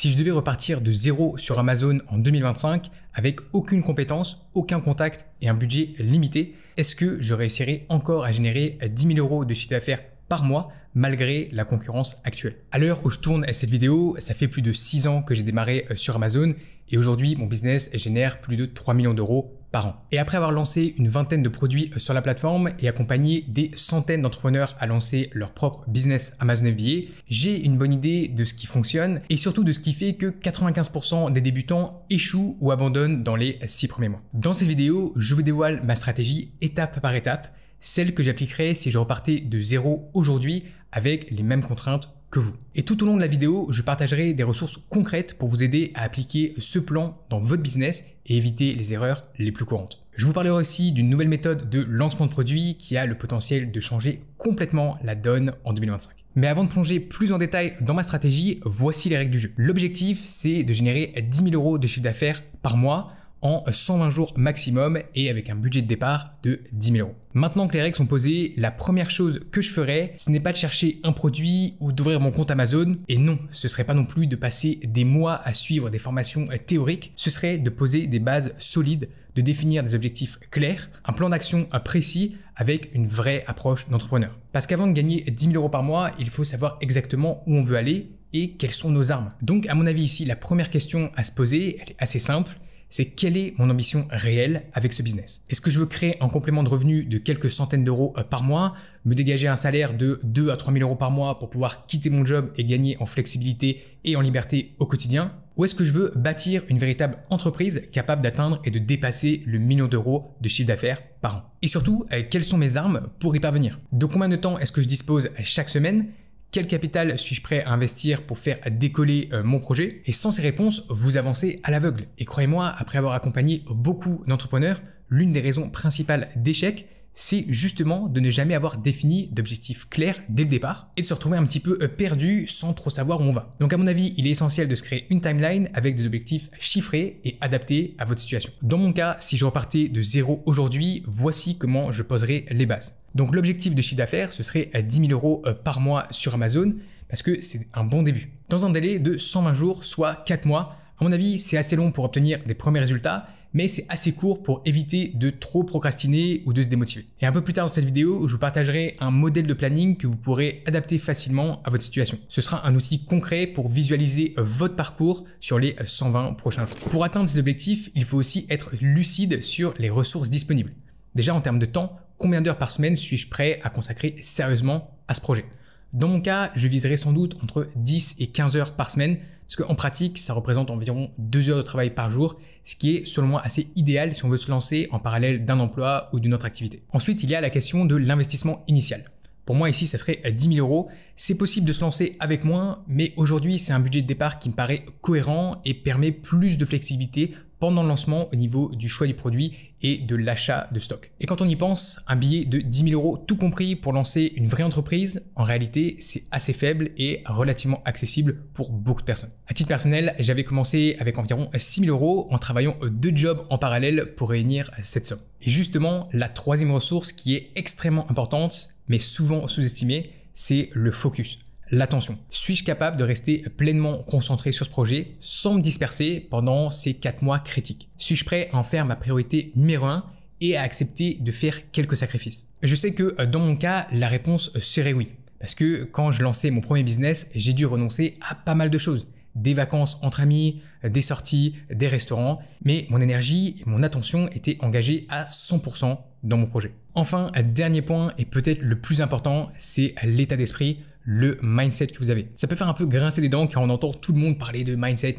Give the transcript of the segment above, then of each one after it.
Si je devais repartir de zéro sur Amazon en 2025 avec aucune compétence, aucun contact et un budget limité, est-ce que je réussirais encore à générer 10 000 € de chiffre d'affaires par mois malgré la concurrence actuelle? À l'heure où je tourne cette vidéo, ça fait plus de 6 ans que j'ai démarré sur Amazon et aujourd'hui mon business génère plus de 3 millions d'euros par an. Et après avoir lancé une vingtaine de produits sur la plateforme et accompagné des centaines d'entrepreneurs à lancer leur propre business Amazon FBA, j'ai une bonne idée de ce qui fonctionne et surtout de ce qui fait que 95% des débutants échouent ou abandonnent dans les 6 premiers mois. Dans cette vidéo, je vous dévoile ma stratégie étape par étape, celle que j'appliquerai si je repartais de zéro aujourd'hui avec les mêmes contraintes que vous. Et tout au long de la vidéo, je partagerai des ressources concrètes pour vous aider à appliquer ce plan dans votre business et éviter les erreurs les plus courantes. Je vous parlerai aussi d'une nouvelle méthode de lancement de produit qui a le potentiel de changer complètement la donne en 2025. Mais avant de plonger plus en détail dans ma stratégie, voici les règles du jeu. L'objectif, c'est de générer 10 000 € de chiffre d'affaires par mois en 120 jours maximum et avec un budget de départ de 10 000 €. Maintenant que les règles sont posées, la première chose que je ferai, ce n'est pas de chercher un produit ou d'ouvrir mon compte Amazon. Et non, ce serait pas non plus de passer des mois à suivre des formations théoriques. Ce serait de poser des bases solides, de définir des objectifs clairs, un plan d'action précis avec une vraie approche d'entrepreneur. Parce qu'avant de gagner 10 000 € par mois, il faut savoir exactement où on veut aller et quelles sont nos armes. Donc à mon avis ici, la première question à se poser, elle est assez simple. C'est quelle est mon ambition réelle avec ce business? Est-ce que je veux créer un complément de revenus de quelques centaines d'euros par mois, me dégager un salaire de 2 à 3 000 € par mois pour pouvoir quitter mon job et gagner en flexibilité et en liberté au quotidien? Ou est-ce que je veux bâtir une véritable entreprise capable d'atteindre et de dépasser le million d'euros de chiffre d'affaires par an? Et surtout, quelles sont mes armes pour y parvenir? De combien de temps est-ce que je dispose chaque semaine? Quel capital suis-je prêt à investir pour faire décoller mon projet? Et sans ces réponses, vous avancez à l'aveugle. Et croyez-moi, après avoir accompagné beaucoup d'entrepreneurs, l'une des raisons principales d'échec, c'est justement de ne jamais avoir défini d'objectifs clairs dès le départ et de se retrouver un petit peu perdu sans trop savoir où on va. Donc à mon avis, il est essentiel de se créer une timeline avec des objectifs chiffrés et adaptés à votre situation. Dans mon cas, si je repartais de zéro aujourd'hui, voici comment je poserai les bases. Donc l'objectif de chiffre d'affaires, ce serait 10 000 € par mois sur Amazon parce que c'est un bon début. Dans un délai de 120 jours, soit 4 mois, à mon avis, c'est assez long pour obtenir des premiers résultats, mais c'est assez court pour éviter de trop procrastiner ou de se démotiver. Et un peu plus tard dans cette vidéo, je vous partagerai un modèle de planning que vous pourrez adapter facilement à votre situation. Ce sera un outil concret pour visualiser votre parcours sur les 120 prochains jours. Pour atteindre ces objectifs, il faut aussi être lucide sur les ressources disponibles. Déjà en termes de temps, combien d'heures par semaine suis-je prêt à consacrer sérieusement à ce projet? Dans mon cas, je viserai sans doute entre 10 et 15 heures par semaine, parce qu'en pratique, ça représente environ 2 heures de travail par jour, ce qui est selon moi assez idéal si on veut se lancer en parallèle d'un emploi ou d'une autre activité. Ensuite, il y a la question de l'investissement initial. Pour moi ici, ça serait 10 000 €. C'est possible de se lancer avec moins, mais aujourd'hui, c'est un budget de départ qui me paraît cohérent et permet plus de flexibilité pendant le lancement au niveau du choix du produit et de l'achat de stock. Et quand on y pense, un billet de 10 000 € tout compris pour lancer une vraie entreprise, en réalité, c'est assez faible et relativement accessible pour beaucoup de personnes. À titre personnel, j'avais commencé avec environ 6 000 € en travaillant 2 jobs en parallèle pour réunir cette somme. Et justement, la troisième ressource qui est extrêmement importante, mais souvent sous-estimée, c'est le focus. L'attention. Suis-je capable de rester pleinement concentré sur ce projet sans me disperser pendant ces 4 mois critiques? Suis-je prêt à en faire ma priorité numéro 1 et à accepter de faire quelques sacrifices? Je sais que dans mon cas, la réponse serait oui. Parce que quand je lançais mon premier business, j'ai dû renoncer à pas mal de choses. Des vacances entre amis, des sorties, des restaurants. Mais mon énergie et mon attention étaient engagées à 100% dans mon projet. Enfin, un dernier point et peut-être le plus important, c'est l'état d'esprit, le mindset que vous avez. Ça peut faire un peu grincer des dents quand on entend tout le monde parler de mindset,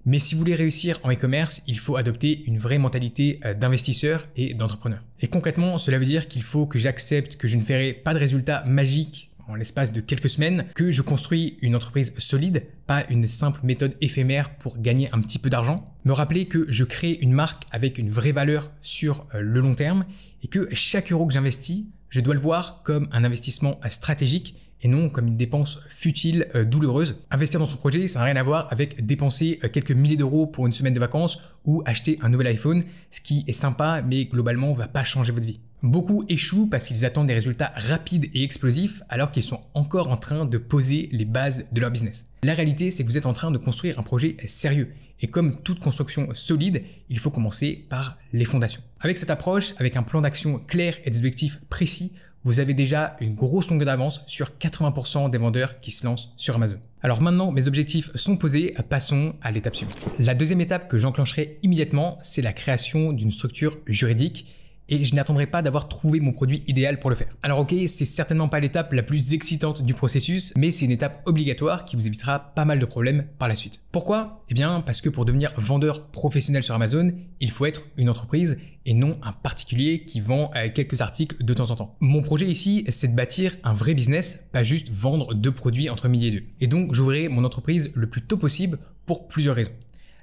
mais si vous voulez réussir en e-commerce, il faut adopter une vraie mentalité d'investisseur et d'entrepreneur. Et concrètement, cela veut dire qu'il faut que j'accepte que je ne ferai pas de résultats magiques en l'espace de quelques semaines, que je construis une entreprise solide, pas une simple méthode éphémère pour gagner un petit peu d'argent. Me rappeler que je crée une marque avec une vraie valeur sur le long terme et que chaque euro que j'investis, je dois le voir comme un investissement stratégique et non comme une dépense futile, douloureuse. Investir dans son projet, ça n'a rien à voir avec dépenser quelques milliers d'euros pour une semaine de vacances ou acheter un nouvel iPhone, ce qui est sympa mais globalement ne va pas changer votre vie. Beaucoup échouent parce qu'ils attendent des résultats rapides et explosifs alors qu'ils sont encore en train de poser les bases de leur business. La réalité, c'est que vous êtes en train de construire un projet sérieux. Et comme toute construction solide, il faut commencer par les fondations. Avec cette approche, avec un plan d'action clair et des objectifs précis, vous avez déjà une grosse longueur d'avance sur 80% des vendeurs qui se lancent sur Amazon. Alors maintenant, mes objectifs sont posés, passons à l'étape suivante. La deuxième étape que j'enclencherai immédiatement, c'est la création d'une structure juridique. Et je n'attendrai pas d'avoir trouvé mon produit idéal pour le faire. Alors ok, c'est certainement pas l'étape la plus excitante du processus, mais c'est une étape obligatoire qui vous évitera pas mal de problèmes par la suite. Pourquoi? Eh bien parce que pour devenir vendeur professionnel sur Amazon, il faut être une entreprise et non un particulier qui vend quelques articles de temps en temps. Mon projet ici, c'est de bâtir un vrai business, pas juste vendre 2 produits entre midi et 2. Et donc j'ouvrirai mon entreprise le plus tôt possible pour plusieurs raisons.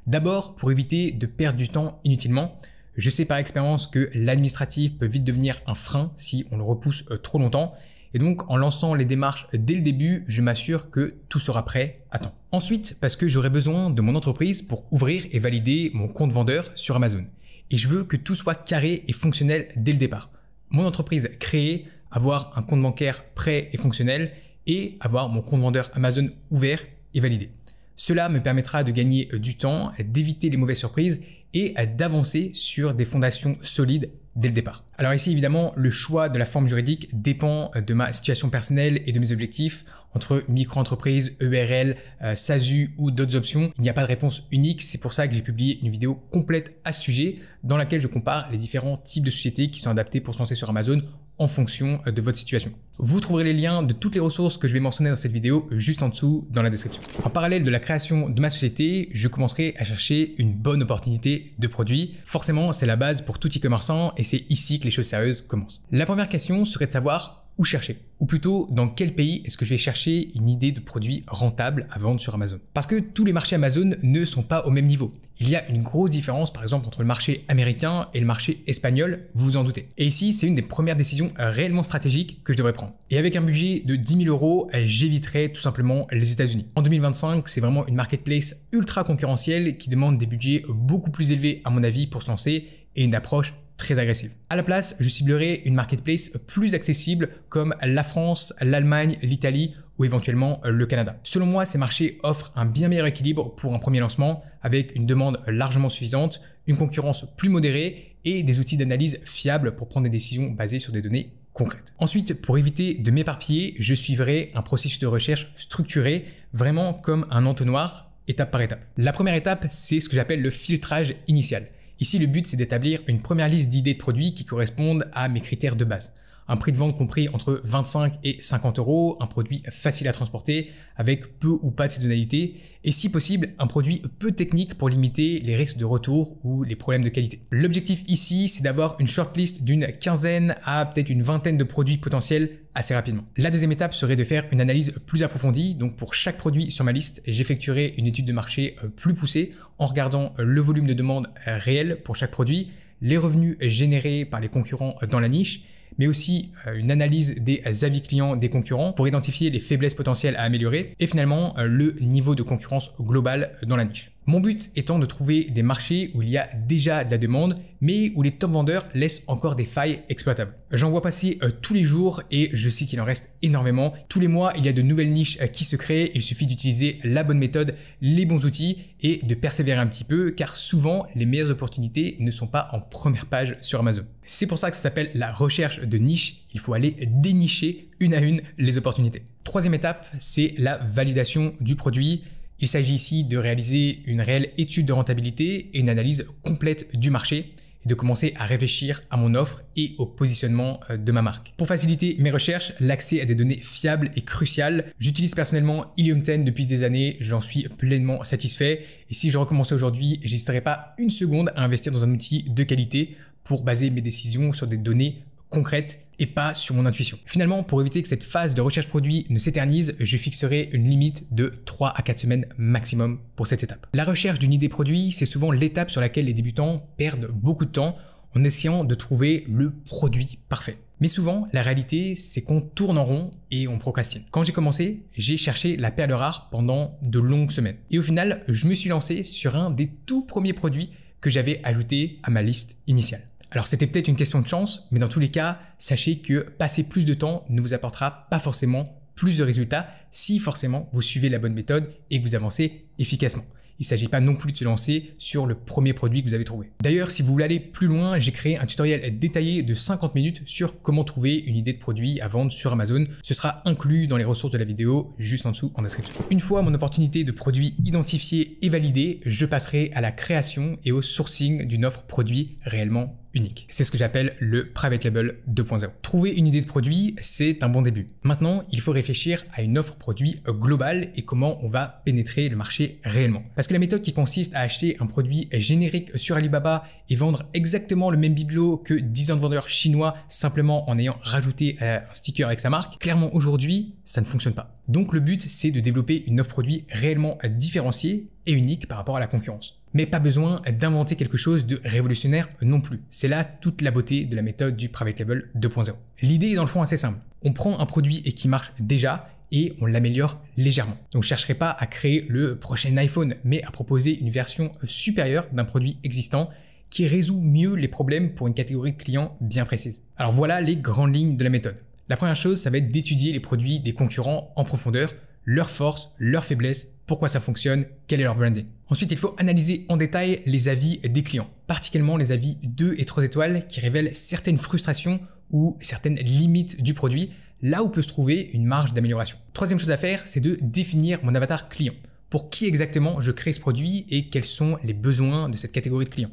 D'abord, pour éviter de perdre du temps inutilement. Je sais par expérience que l'administratif peut vite devenir un frein si on le repousse trop longtemps. Et donc, en lançant les démarches dès le début, je m'assure que tout sera prêt à temps. Ensuite, parce que j'aurai besoin de mon entreprise pour ouvrir et valider mon compte vendeur sur Amazon. Et je veux que tout soit carré et fonctionnel dès le départ. Mon entreprise créée, avoir un compte bancaire prêt et fonctionnel et avoir mon compte vendeur Amazon ouvert et validé. Cela me permettra de gagner du temps, d'éviter les mauvaises surprises et d'avancer sur des fondations solides dès le départ. Alors ici, évidemment, le choix de la forme juridique dépend de ma situation personnelle et de mes objectifs. Entre micro-entreprise, ERL, SASU ou d'autres options, il n'y a pas de réponse unique. C'est pour ça que j'ai publié une vidéo complète à ce sujet dans laquelle je compare les différents types de sociétés qui sont adaptées pour se lancer sur Amazon en fonction de votre situation. Vous trouverez les liens de toutes les ressources que je vais mentionner dans cette vidéo juste en dessous dans la description. En parallèle de la création de ma société, je commencerai à chercher une bonne opportunité de produit. Forcément, c'est la base pour tout e-commerçant et c'est ici que les choses sérieuses commencent. La première question serait de savoir où chercher, ou plutôt dans quel pays est-ce que je vais chercher une idée de produit rentable à vendre sur Amazon. Parce que tous les marchés Amazon ne sont pas au même niveau. Il y a une grosse différence par exemple entre le marché américain et le marché espagnol, vous vous en doutez. Et ici, c'est une des premières décisions réellement stratégiques que je devrais prendre. Et avec un budget de 10 000 euros, j'éviterai tout simplement les États-Unis. En 2025, c'est vraiment une marketplace ultra concurrentielle qui demande des budgets beaucoup plus élevés à mon avis pour se lancer et une approche très agressive. À la place, je ciblerai une marketplace plus accessible comme la France, l'Allemagne, l'Italie ou éventuellement le Canada. Selon moi, ces marchés offrent un bien meilleur équilibre pour un premier lancement avec une demande largement suffisante, une concurrence plus modérée et des outils d'analyse fiables pour prendre des décisions basées sur des données concrètes. Ensuite, pour éviter de m'éparpiller, je suivrai un processus de recherche structuré, vraiment comme un entonnoir, étape par étape. La première étape, c'est ce que j'appelle le filtrage initial. Ici, le but, c'est d'établir une première liste d'idées de produits qui correspondent à mes critères de base. Un prix de vente compris entre 25 et 50 euros, un produit facile à transporter avec peu ou pas de saisonnalité et si possible un produit peu technique pour limiter les risques de retour ou les problèmes de qualité. L'objectif ici, c'est d'avoir une shortlist d'une quinzaine à peut-être une vingtaine de produits potentiels assez rapidement. La deuxième étape serait de faire une analyse plus approfondie. Donc pour chaque produit sur ma liste, j'effectuerai une étude de marché plus poussée en regardant le volume de demande réel pour chaque produit, les revenus générés par les concurrents dans la niche, mais aussi une analyse des avis clients des concurrents pour identifier les faiblesses potentielles à améliorer et finalement le niveau de concurrence global dans la niche. Mon but étant de trouver des marchés où il y a déjà de la demande, mais où les top vendeurs laissent encore des failles exploitables. J'en vois passer tous les jours et je sais qu'il en reste énormément. Tous les mois, il y a de nouvelles niches qui se créent. Il suffit d'utiliser la bonne méthode, les bons outils et de persévérer un petit peu, car souvent, les meilleures opportunités ne sont pas en première page sur Amazon. C'est pour ça que ça s'appelle la recherche de niche. Il faut aller dénicher une à une les opportunités. Troisième étape, c'est la validation du produit. Il s'agit ici de réaliser une réelle étude de rentabilité et une analyse complète du marché et de commencer à réfléchir à mon offre et au positionnement de ma marque. Pour faciliter mes recherches, l'accès à des données fiables est crucial. J'utilise personnellement Helium 10 depuis des années, j'en suis pleinement satisfait et si je recommençais aujourd'hui, j'hésiterais pas une seconde à investir dans un outil de qualité pour baser mes décisions sur des données concrètes et pas sur mon intuition. Finalement, pour éviter que cette phase de recherche produit ne s'éternise, je fixerai une limite de 3 à 4 semaines maximum pour cette étape. La recherche d'une idée produit, c'est souvent l'étape sur laquelle les débutants perdent beaucoup de temps. en essayant de trouver le produit parfait. Mais souvent, la réalité, c'est qu'on tourne en rond et on procrastine. Quand j'ai commencé, j'ai cherché la perle rare pendant de longues semaines. Et au final, je me suis lancé sur un des tout premiers produits que j'avais ajouté à ma liste initiale. Alors c'était peut-être une question de chance, mais dans tous les cas, sachez que passer plus de temps ne vous apportera pas forcément plus de résultats si forcément vous suivez la bonne méthode et que vous avancez efficacement. Il ne s'agit pas non plus de se lancer sur le premier produit que vous avez trouvé. D'ailleurs, si vous voulez aller plus loin, j'ai créé un tutoriel détaillé de 50 minutes sur comment trouver une idée de produit à vendre sur Amazon. Ce sera inclus dans les ressources de la vidéo, juste en dessous en description. Une fois mon opportunité de produit identifiée et validée, je passerai à la création et au sourcing d'une offre produit réellement unique. C'est ce que j'appelle le Private Label 2.0. Trouver une idée de produit, c'est un bon début. Maintenant, il faut réfléchir à une offre produit globale et comment on va pénétrer le marché réellement. Parce que la méthode qui consiste à acheter un produit générique sur Alibaba et vendre exactement le même bibelot que 10 ans de vendeurs chinois simplement en ayant rajouté un sticker avec sa marque, clairement aujourd'hui, ça ne fonctionne pas. Donc le but, c'est de développer une offre produit réellement différenciée et unique par rapport à la concurrence. Mais pas besoin d'inventer quelque chose de révolutionnaire non plus. C'est là toute la beauté de la méthode du Private Label 2.0. L'idée est dans le fond assez simple. On prend un produit et qui marche déjà et on l'améliore légèrement. Donc je ne chercherai pas à créer le prochain iPhone, mais à proposer une version supérieure d'un produit existant qui résout mieux les problèmes pour une catégorie de clients bien précise. Alors voilà les grandes lignes de la méthode. La première chose, ça va être d'étudier les produits des concurrents en profondeur, leurs forces, leurs faiblesses, pourquoi ça fonctionne, quel est leur branding. Ensuite, il faut analyser en détail les avis des clients, particulièrement les avis 2 et 3 étoiles qui révèlent certaines frustrations ou certaines limites du produit, là où peut se trouver une marge d'amélioration. Troisième chose à faire, c'est de définir mon avatar client. Pour qui exactement je crée ce produit et quels sont les besoins de cette catégorie de clients.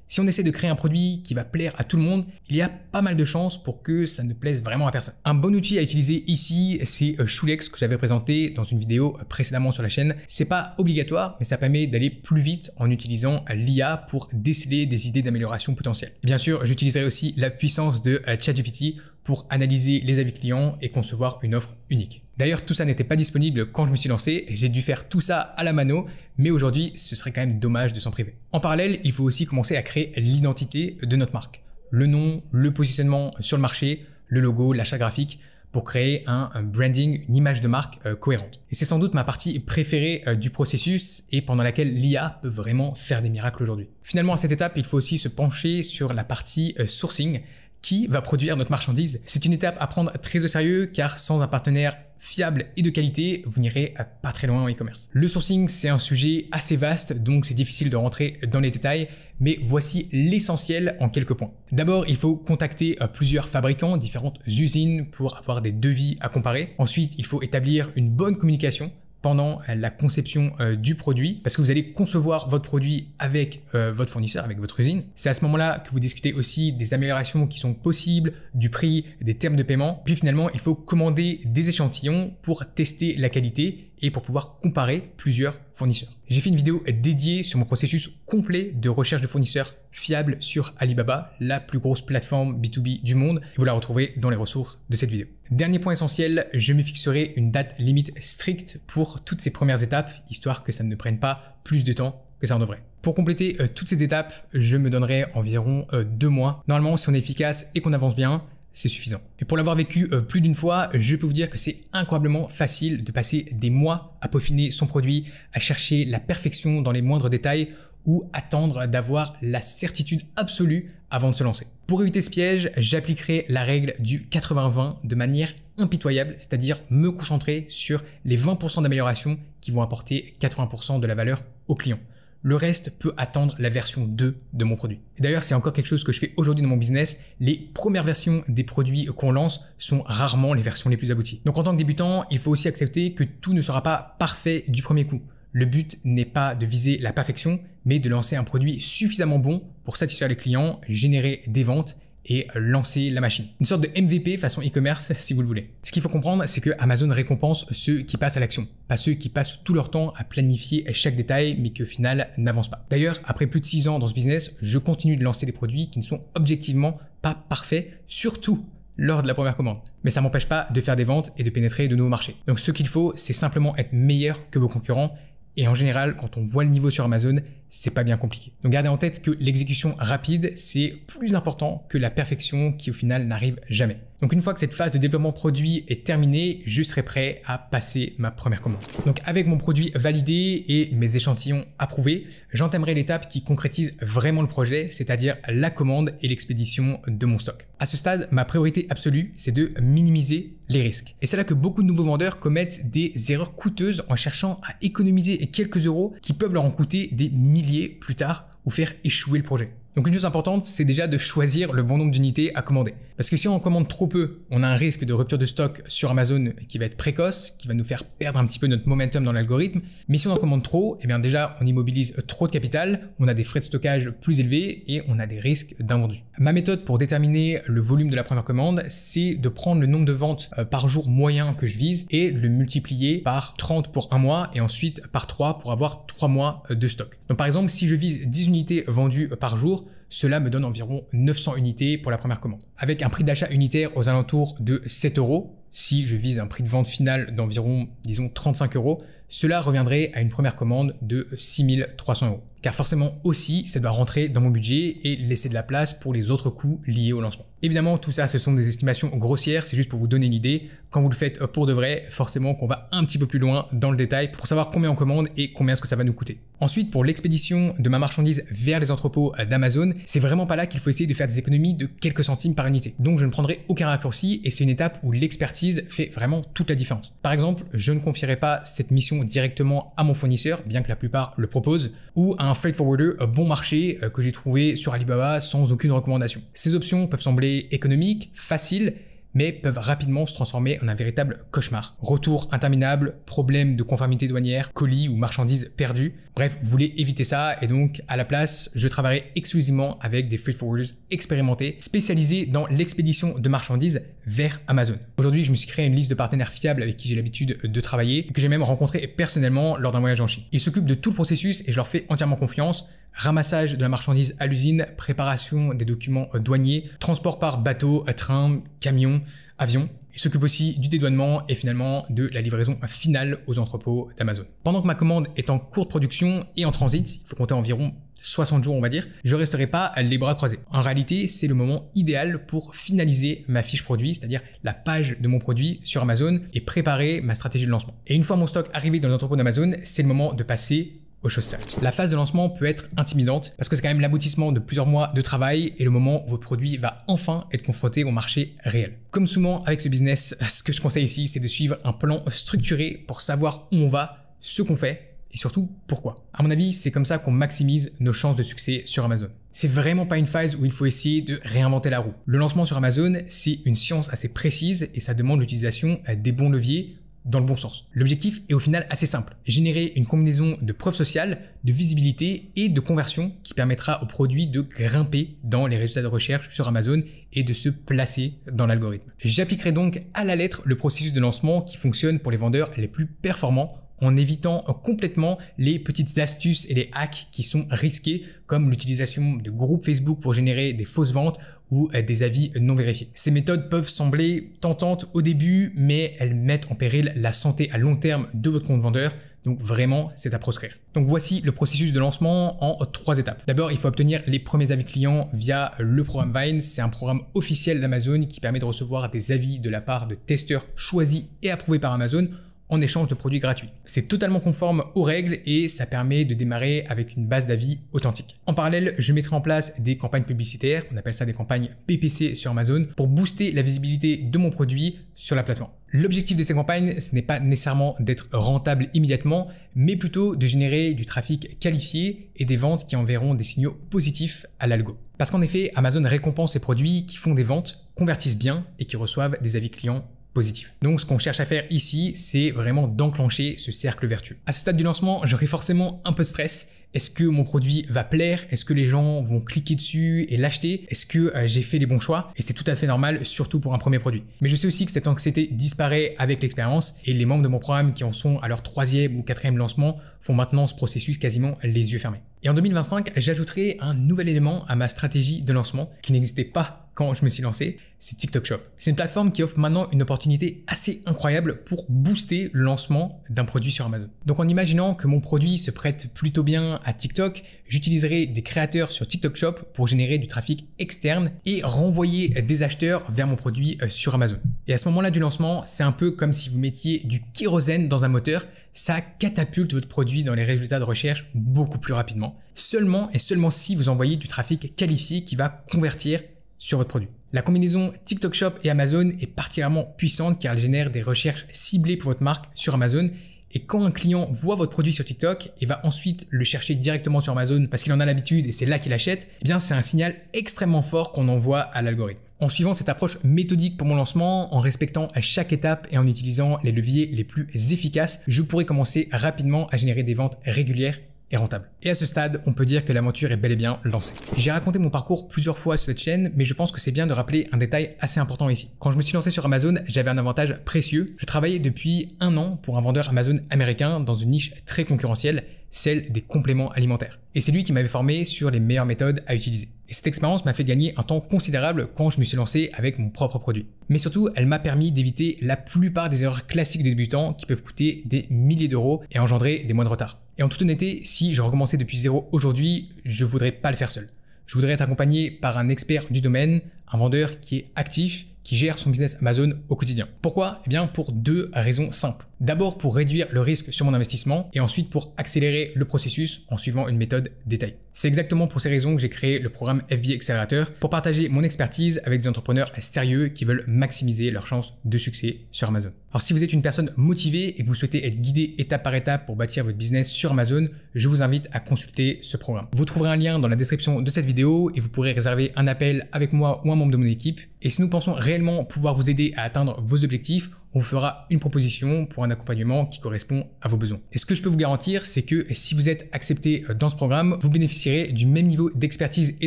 Si on essaie de créer un produit qui va plaire à tout le monde, il y a pas mal de chances pour que ça ne plaise vraiment à personne. Un bon outil à utiliser ici, c'est Shulex que j'avais présenté dans une vidéo précédemment sur la chaîne. C'est pas obligatoire, mais ça permet d'aller plus vite en utilisant l'IA pour déceler des idées d'amélioration potentielles. Bien sûr, j'utiliserai aussi la puissance de ChatGPT pour analyser les avis clients et concevoir une offre unique. D'ailleurs, tout ça n'était pas disponible quand je me suis lancé, j'ai dû faire tout ça à la mano, mais aujourd'hui, ce serait quand même dommage de s'en priver. En parallèle, il faut aussi commencer à créer l'identité de notre marque. Le nom, le positionnement sur le marché, le logo, l'achat graphique, pour créer un branding, une image de marque cohérente. Et c'est sans doute ma partie préférée du processus et pendant laquelle l'IA peut vraiment faire des miracles aujourd'hui. Finalement, à cette étape, il faut aussi se pencher sur la partie sourcing, qui va produire notre marchandise. C'est une étape à prendre très au sérieux car sans un partenaire fiable et de qualité, vous n'irez pas très loin en e-commerce. Le sourcing, c'est un sujet assez vaste, donc c'est difficile de rentrer dans les détails, mais voici l'essentiel en quelques points. D'abord, il faut contacter plusieurs fabricants, différentes usines pour avoir des devis à comparer. Ensuite, il faut établir une bonne communication pendant la conception du produit, parce que vous allez concevoir votre produit avec votre fournisseur, avec votre usine. C'est à ce moment-là que vous discutez aussi des améliorations qui sont possibles, du prix, des termes de paiement. Puis finalement, il faut commander des échantillons pour tester la qualité et pour pouvoir comparer plusieurs fournisseurs. J'ai fait une vidéo dédiée sur mon processus complet de recherche de fournisseurs fiables sur Alibaba, la plus grosse plateforme B2B du monde. Vous la retrouvez dans les ressources de cette vidéo. Dernier point essentiel, je me fixerai une date limite stricte pour toutes ces premières étapes, histoire que ça ne prenne pas plus de temps que ça en devrait. Pour compléter toutes ces étapes, je me donnerai environ 2 mois. Normalement, si on est efficace et qu'on avance bien, c'est suffisant. Et pour l'avoir vécu plus d'une fois, je peux vous dire que c'est incroyablement facile de passer des mois à peaufiner son produit, à chercher la perfection dans les moindres détails ou attendre d'avoir la certitude absolue avant de se lancer. Pour éviter ce piège, j'appliquerai la règle du 80-20 de manière impitoyable, c'est-à-dire me concentrer sur les 20% d'amélioration qui vont apporter 80% de la valeur au client. Le reste peut attendre la version 2 de mon produit. D'ailleurs, c'est encore quelque chose que je fais aujourd'hui dans mon business. Les premières versions des produits qu'on lance sont rarement les versions les plus abouties. Donc en tant que débutant, il faut aussi accepter que tout ne sera pas parfait du premier coup. Le but n'est pas de viser la perfection, mais de lancer un produit suffisamment bon pour satisfaire les clients, générer des ventes et lancer la machine. Une sorte de MVP façon e-commerce si vous le voulez. Ce qu'il faut comprendre, c'est que Amazon récompense ceux qui passent à l'action, pas ceux qui passent tout leur temps à planifier chaque détail mais qui au final n'avancent pas. D'ailleurs, après plus de 6 ans dans ce business, je continue de lancer des produits qui ne sont objectivement pas parfaits, surtout lors de la première commande. Mais ça m'empêche pas de faire des ventes et de pénétrer de nouveaux marchés. Donc ce qu'il faut, c'est simplement être meilleur que vos concurrents Et en général, quand on voit le niveau sur Amazon, c'est pas bien compliqué. Donc gardez en tête que l'exécution rapide, c'est plus important que la perfection qui au final n'arrive jamais. Donc une fois que cette phase de développement produit est terminée, je serai prêt à passer ma première commande. Donc avec mon produit validé et mes échantillons approuvés, j'entamerai l'étape qui concrétise vraiment le projet, c'est-à-dire la commande et l'expédition de mon stock. À ce stade, ma priorité absolue, c'est de minimiser les risques. Et c'est là que beaucoup de nouveaux vendeurs commettent des erreurs coûteuses en cherchant à économiser quelques euros qui peuvent leur en coûter des milliers plus tard ou faire échouer le projet. Donc une chose importante, c'est déjà de choisir le bon nombre d'unités à commander. Parce que si on en commande trop peu, on a un risque de rupture de stock sur Amazon qui va être précoce, qui va nous faire perdre un petit peu notre momentum dans l'algorithme. Mais si on en commande trop, eh bien déjà on immobilise trop de capital, on a des frais de stockage plus élevés et on a des risques d'invendus. Ma méthode pour déterminer le volume de la première commande, c'est de prendre le nombre de ventes par jour moyen que je vise et le multiplier par 30 pour un mois et ensuite par 3 pour avoir 3 mois de stock. Donc par exemple, si je vise 10 unités vendues par jour, cela me donne environ 900 unités pour la première commande. Avec un prix d'achat unitaire aux alentours de 7 euros, si je vise un prix de vente final d'environ, disons, 35 euros, cela reviendrait à une première commande de 6300 euros. Car forcément aussi, ça doit rentrer dans mon budget et laisser de la place pour les autres coûts liés au lancement. Évidemment, tout ça, ce sont des estimations grossières, c'est juste pour vous donner une idée. Quand vous le faites pour de vrai, forcément qu'on va un petit peu plus loin dans le détail pour savoir combien on commande et combien est-ce que ça va nous coûter. Ensuite, pour l'expédition de ma marchandise vers les entrepôts d'Amazon, c'est vraiment pas là qu'il faut essayer de faire des économies de quelques centimes par unité. Donc je ne prendrai aucun raccourci et c'est une étape où l'expertise fait vraiment toute la différence. Par exemple, je ne confierai pas cette mission directement à mon fournisseur, bien que la plupart le proposent, ou à un freight forwarder bon marché que j'ai trouvé sur Alibaba sans aucune recommandation. Ces options peuvent sembler économiques, faciles, mais peuvent rapidement se transformer en un véritable cauchemar. Retour interminable, problème de conformité douanière, colis ou marchandises perdues. Bref, vous voulez éviter ça et donc à la place, je travaillerai exclusivement avec des freight forwarders expérimentés, spécialisés dans l'expédition de marchandises vers Amazon. Aujourd'hui, je me suis créé une liste de partenaires fiables avec qui j'ai l'habitude de travailler et que j'ai même rencontré personnellement lors d'un voyage en Chine. Ils s'occupent de tout le processus et je leur fais entièrement confiance. Ramassage de la marchandise à l'usine, préparation des documents douaniers, transport par bateau, train, camion, avion. Il s'occupe aussi du dédouanement et finalement de la livraison finale aux entrepôts d'Amazon. Pendant que ma commande est en cours de production et en transit, il faut compter environ 60 jours on va dire, je resterai pas les bras croisés. En réalité, c'est le moment idéal pour finaliser ma fiche produit, c'est-à-dire la page de mon produit sur Amazon et préparer ma stratégie de lancement. Et une fois mon stock arrivé dans les entrepôts d'Amazon, c'est le moment de passer aux choses sérieuses. La phase de lancement peut être intimidante parce que c'est quand même l'aboutissement de plusieurs mois de travail et le moment où votre produit va enfin être confronté au marché réel. Comme souvent avec ce business, ce que je conseille ici, c'est de suivre un plan structuré pour savoir où on va, ce qu'on fait et surtout pourquoi. À mon avis, c'est comme ça qu'on maximise nos chances de succès sur Amazon. C'est vraiment pas une phase où il faut essayer de réinventer la roue. Le lancement sur Amazon, c'est une science assez précise et ça demande l'utilisation des bons leviers dans le bon sens. L'objectif est au final assez simple. Générer une combinaison de preuves sociales, de visibilité et de conversion qui permettra au produit de grimper dans les résultats de recherche sur Amazon et de se placer dans l'algorithme. J'appliquerai donc à la lettre le processus de lancement qui fonctionne pour les vendeurs les plus performants en évitant complètement les petites astuces et les hacks qui sont risqués comme l'utilisation de groupes Facebook pour générer des fausses ventes ou des avis non vérifiés. Ces méthodes peuvent sembler tentantes au début, mais elles mettent en péril la santé à long terme de votre compte vendeur. Donc vraiment, c'est à proscrire. Donc voici le processus de lancement en 3 étapes. D'abord, il faut obtenir les premiers avis clients via le programme Vine. C'est un programme officiel d'Amazon qui permet de recevoir des avis de la part de testeurs choisis et approuvés par Amazon en échange de produits gratuits. C'est totalement conforme aux règles et ça permet de démarrer avec une base d'avis authentique. En parallèle, je mettrai en place des campagnes publicitaires, on appelle ça des campagnes PPC sur Amazon, pour booster la visibilité de mon produit sur la plateforme. L'objectif de ces campagnes, ce n'est pas nécessairement d'être rentable immédiatement, mais plutôt de générer du trafic qualifié et des ventes qui enverront des signaux positifs à l'algo. Parce qu'en effet, Amazon récompense les produits qui font des ventes, convertissent bien et qui reçoivent des avis clients positif. Donc ce qu'on cherche à faire ici, c'est vraiment d'enclencher ce cercle vertueux. À ce stade du lancement, j'aurai forcément un peu de stress. Est-ce que mon produit va plaire? Est-ce que les gens vont cliquer dessus et l'acheter? Est-ce que j'ai fait les bons choix? Et c'est tout à fait normal, surtout pour un premier produit. Mais je sais aussi que cette anxiété disparaît avec l'expérience et les membres de mon programme qui en sont à leur 3e ou 4e lancement font maintenant ce processus quasiment les yeux fermés. Et en 2025, j'ajouterai un nouvel élément à ma stratégie de lancement qui n'existait pas quand je me suis lancé, c'est TikTok Shop. C'est une plateforme qui offre maintenant une opportunité assez incroyable pour booster le lancement d'un produit sur Amazon. Donc en imaginant que mon produit se prête plutôt bien à TikTok, j'utiliserai des créateurs sur TikTok Shop pour générer du trafic externe et renvoyer des acheteurs vers mon produit sur Amazon. Et à ce moment-là du lancement, c'est un peu comme si vous mettiez du kérosène dans un moteur. Ça catapulte votre produit dans les résultats de recherche beaucoup plus rapidement. Seulement et seulement si vous envoyez du trafic qualifié qui va convertir sur votre produit. La combinaison TikTok Shop et Amazon est particulièrement puissante car elle génère des recherches ciblées pour votre marque sur Amazon. Et quand un client voit votre produit sur TikTok et va ensuite le chercher directement sur Amazon parce qu'il en a l'habitude et c'est là qu'il achète, eh bien c'est un signal extrêmement fort qu'on envoie à l'algorithme. En suivant cette approche méthodique pour mon lancement, en respectant à chaque étape et en utilisant les leviers les plus efficaces, je pourrai commencer rapidement à générer des ventes régulières et rentable. Et à ce stade, on peut dire que l'aventure est bel et bien lancée. J'ai raconté mon parcours plusieurs fois sur cette chaîne, mais je pense que c'est bien de rappeler un détail assez important ici. Quand je me suis lancé sur Amazon, j'avais un avantage précieux. Je travaillais depuis 1 an pour un vendeur Amazon américain dans une niche très concurrentielle, celle des compléments alimentaires. Et c'est lui qui m'avait formé sur les meilleures méthodes à utiliser. Et cette expérience m'a fait gagner un temps considérable quand je me suis lancé avec mon propre produit. Mais surtout, elle m'a permis d'éviter la plupart des erreurs classiques de débutants qui peuvent coûter des milliers d'euros et engendrer des mois de retard. Et en toute honnêteté, si je recommençais depuis zéro aujourd'hui, je voudrais pas le faire seul. Je voudrais être accompagné par un expert du domaine, un vendeur qui est actif, qui gère son business Amazon au quotidien. Pourquoi? Eh bien pour 2 raisons simples. D'abord pour réduire le risque sur mon investissement et ensuite pour accélérer le processus en suivant une méthode détaillée. C'est exactement pour ces raisons que j'ai créé le programme FBA Accelerator pour partager mon expertise avec des entrepreneurs sérieux qui veulent maximiser leurs chances de succès sur Amazon. Alors si vous êtes une personne motivée et que vous souhaitez être guidé étape par étape pour bâtir votre business sur Amazon, je vous invite à consulter ce programme. Vous trouverez un lien dans la description de cette vidéo et vous pourrez réserver un appel avec moi ou un membre de mon équipe. Et si nous pensons réellement pouvoir vous aider à atteindre vos objectifs, on vous fera une proposition pour un accompagnement qui correspond à vos besoins. Et ce que je peux vous garantir, c'est que si vous êtes accepté dans ce programme, vous bénéficierez du même niveau d'expertise et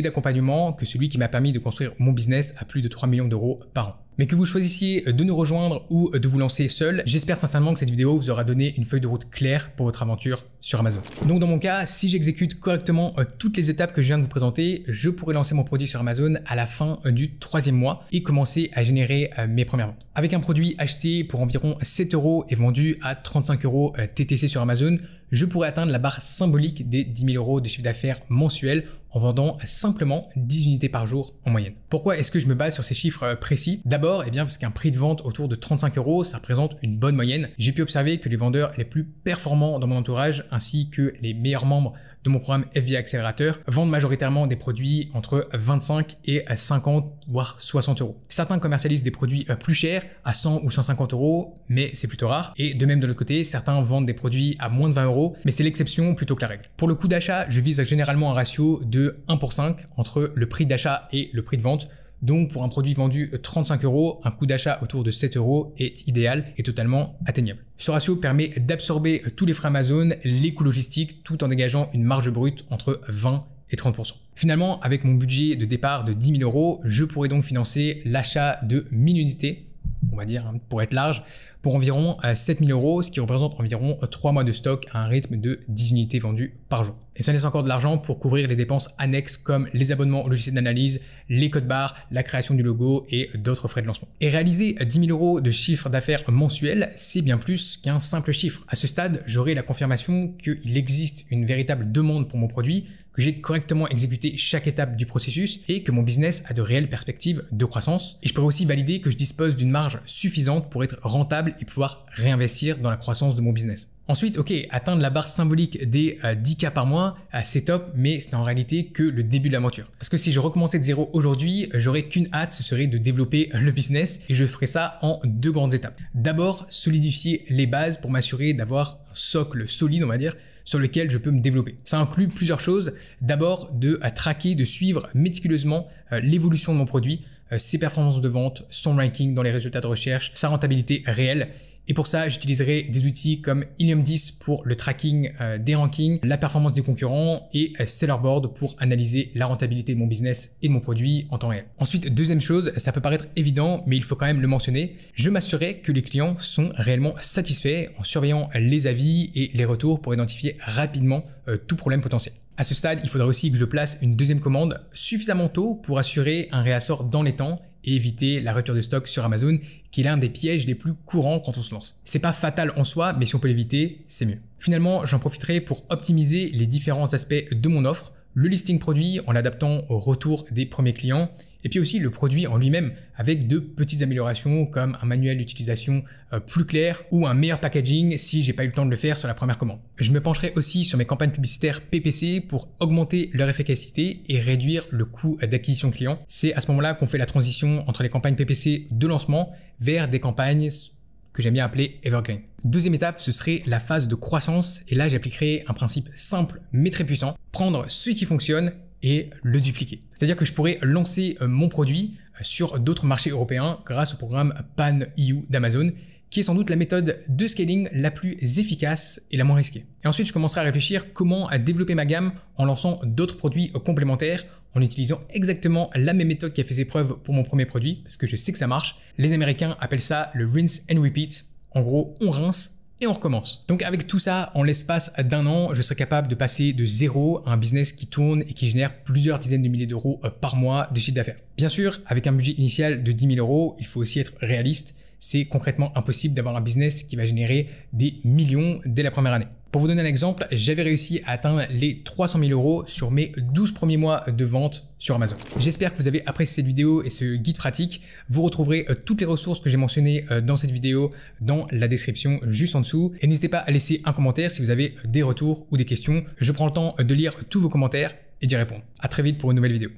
d'accompagnement que celui qui m'a permis de construire mon business à plus de 3 millions d'euros par an. Mais que vous choisissiez de nous rejoindre ou de vous lancer seul, j'espère sincèrement que cette vidéo vous aura donné une feuille de route claire pour votre aventure sur Amazon. Donc dans mon cas, si j'exécute correctement toutes les étapes que je viens de vous présenter, je pourrai lancer mon produit sur Amazon à la fin du 3e mois et commencer à générer mes premières ventes. Avec un produit acheté pour environ 7 € et vendu à 35 € TTC sur Amazon, je pourrais atteindre la barre symbolique des 10 000 € de chiffre d'affaires mensuel en vendant simplement 10 unités par jour en moyenne. Pourquoi est-ce que je me base sur ces chiffres précis? D'abord, parce qu'un prix de vente autour de 35 €, ça représente une bonne moyenne. J'ai pu observer que les vendeurs les plus performants dans mon entourage ainsi que les meilleurs membres de mon programme FBA Accelerator vendent majoritairement des produits entre 25 et 50 voire 60 €. Certains commercialisent des produits plus chers à 100 ou 150 €, mais c'est plutôt rare. Et de même de l'autre côté, certains vendent des produits à moins de 20 €, mais c'est l'exception plutôt que la règle. Pour le coût d'achat, je vise généralement un ratio de 1 pour 5 entre le prix d'achat et le prix de vente. Donc pour un produit vendu 35 €, un coût d'achat autour de 7 € est idéal et totalement atteignable. Ce ratio permet d'absorber tous les frais Amazon, les coûts logistiques, tout en dégageant une marge brute entre 20 et 30%. Finalement, avec mon budget de départ de 10 000 €, je pourrais donc financer l'achat de 1000 unités, on va dire pour être large, pour environ 7 000 €, ce qui représente environ 3 mois de stock à un rythme de 10 unités vendues par jour. Et ça laisse encore de l'argent pour couvrir les dépenses annexes comme les abonnements au logiciel d'analyse, les codes barres, la création du logo et d'autres frais de lancement. Et réaliser 10 000 € de chiffre d'affaires mensuel, c'est bien plus qu'un simple chiffre. À ce stade, j'aurai la confirmation qu'il existe une véritable demande pour mon produit, que j'ai correctement exécuté chaque étape du processus et que mon business a de réelles perspectives de croissance. Et je pourrais aussi valider que je dispose d'une marge suffisante pour être rentable et pouvoir réinvestir dans la croissance de mon business. Ensuite, ok, atteindre la barre symbolique des 10K par mois, c'est top, mais c'est en réalité que le début de l'aventure. Parce que si je recommençais de zéro aujourd'hui, j'aurais qu'une hâte, ce serait de développer le business et je ferai ça en 2 grandes étapes. D'abord, solidifier les bases pour m'assurer d'avoir un socle solide, on va dire, sur lequel je peux me développer. Ça inclut plusieurs choses. D'abord, de traquer, de suivre méticuleusement l'évolution de mon produit, ses performances de vente, son ranking dans les résultats de recherche, sa rentabilité réelle. Et pour ça, j'utiliserai des outils comme Helium 10 pour le tracking des rankings, la performance des concurrents et Sellerboard pour analyser la rentabilité de mon business et de mon produit en temps réel. Ensuite, deuxième chose, ça peut paraître évident, mais il faut quand même le mentionner, je m'assurerai que les clients sont réellement satisfaits en surveillant les avis et les retours pour identifier rapidement tout problème potentiel. À ce stade, il faudra aussi que je place une deuxième commande suffisamment tôt pour assurer un réassort dans les temps et éviter la rupture de stock sur Amazon, qui est l'un des pièges les plus courants quand on se lance. C'est pas fatal en soi, mais si on peut l'éviter, c'est mieux. Finalement, j'en profiterai pour optimiser les différents aspects de mon offre, le listing produit en l'adaptant au retour des premiers clients, et puis aussi le produit en lui-même avec de petites améliorations comme un manuel d'utilisation plus clair ou un meilleur packaging si j'ai pas eu le temps de le faire sur la première commande. Je me pencherai aussi sur mes campagnes publicitaires PPC pour augmenter leur efficacité et réduire le coût d'acquisition client. C'est à ce moment-là qu'on fait la transition entre les campagnes PPC de lancement vers des campagnes que j'aime bien appeler evergreen. Deuxième étape, ce serait la phase de croissance et là j'appliquerai un principe simple mais très puissant, prendre ce qui fonctionne et le dupliquer. C'est-à-dire que je pourrais lancer mon produit sur d'autres marchés européens grâce au programme Pan-EU d'Amazon, qui est sans doute la méthode de scaling la plus efficace et la moins risquée. Et ensuite, je commencerai à réfléchir comment développer ma gamme en lançant d'autres produits complémentaires en utilisant exactement la même méthode qui a fait ses preuves pour mon premier produit, parce que je sais que ça marche. Les Américains appellent ça le rinse and repeat. En gros, on rince et on recommence. Donc avec tout ça, en l'espace d'un an, je serai capable de passer de zéro à un business qui tourne et qui génère plusieurs dizaines de milliers d'euros par mois de chiffre d'affaires. Bien sûr, avec un budget initial de 10 000 euros, il faut aussi être réaliste. C'est concrètement impossible d'avoir un business qui va générer des millions dès la première année. Pour vous donner un exemple, j'avais réussi à atteindre les 300 000 euros sur mes 12 premiers mois de vente sur Amazon. J'espère que vous avez apprécié cette vidéo et ce guide pratique. Vous retrouverez toutes les ressources que j'ai mentionnées dans cette vidéo dans la description juste en dessous. Et n'hésitez pas à laisser un commentaire si vous avez des retours ou des questions. Je prends le temps de lire tous vos commentaires et d'y répondre. À très vite pour une nouvelle vidéo.